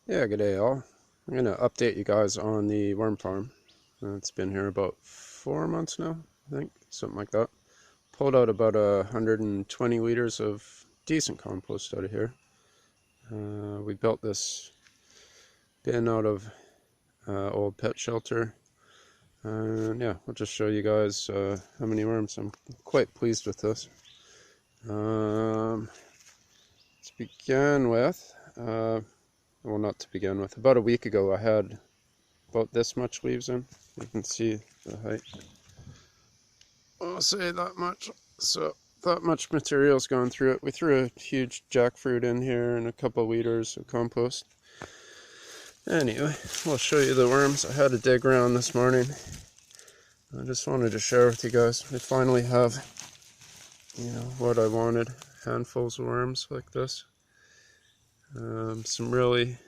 Yeah, good day all. I'm going to update you guys on the worm farm. It's been here about 4 months now, I think, something like that. Pulled out about 120 liters of decent compost out of here. We built this bin out of old pet shelter. And yeah, I'll just show you guys how many worms. I'm quite pleased with this. To begin with, well, not to begin with, about a week ago I had about this much leaves in. You can see the height. I'll say that much. So that much material's gone through it. We threw a huge jackfruit in here and a couple liters of compost. Anyway, I'll show you the worms. I had to dig around this morning. I just wanted to share with you guys. I finally have, what I wanted. Handfuls of worms like this. Some really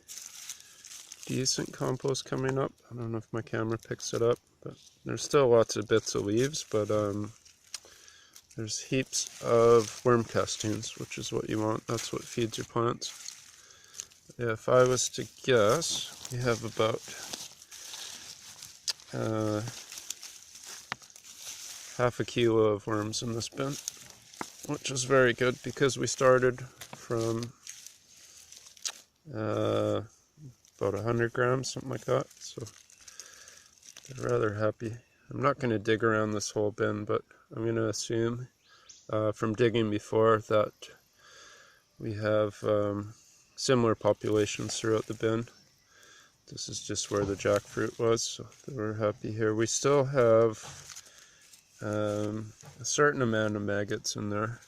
decent compost coming up. I don't know if my camera picks it up, but there's still lots of bits of leaves, but there's heaps of worm castings, which is what you want. That's what feeds your plants. Yeah, if I was to guess, we have about half a kilo of worms in this bin, which is very good because we started from about 100 grams, something like that, so they're rather happy. I'm not going to dig around this whole bin, but I'm going to assume from digging before that we have similar populations throughout the bin. This is just where the jackfruit was, so we're happy here. We still have a certain amount of maggots in there,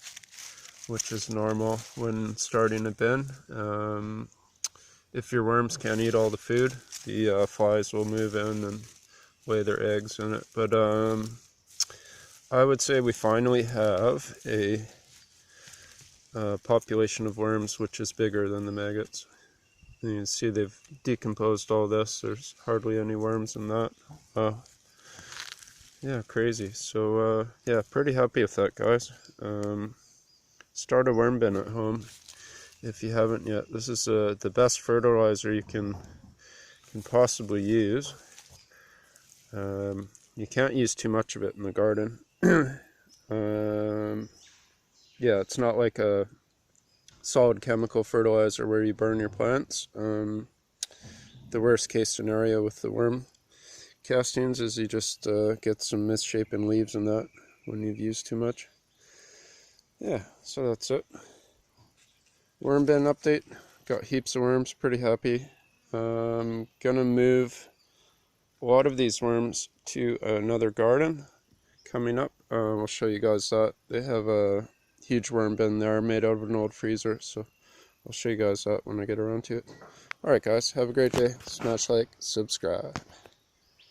which is normal when starting a bin. If your worms can't eat all the food, the flies will move in and lay their eggs in it. But I would say we finally have a population of worms which is bigger than the maggots. And you can see they've decomposed all this. There's hardly any worms in that. Yeah, crazy. So yeah, pretty happy with that, guys. Start a worm bin at home if you haven't yet. This is the best fertilizer you can possibly use. You can't use too much of it in the garden. Yeah, it's not like a solid chemical fertilizer where you burn your plants. The worst case scenario with the worm castings is you just get some misshapen leaves in that when you've used too much. Yeah, so that's it. Worm bin update. Got heaps of worms, pretty happy. Gonna move a lot of these worms to another garden coming up. I'll show you guys that. They have a huge worm bin there made out of an old freezer, so I'll show you guys that when I get around to it. Alright guys, have a great day. Smash like, subscribe.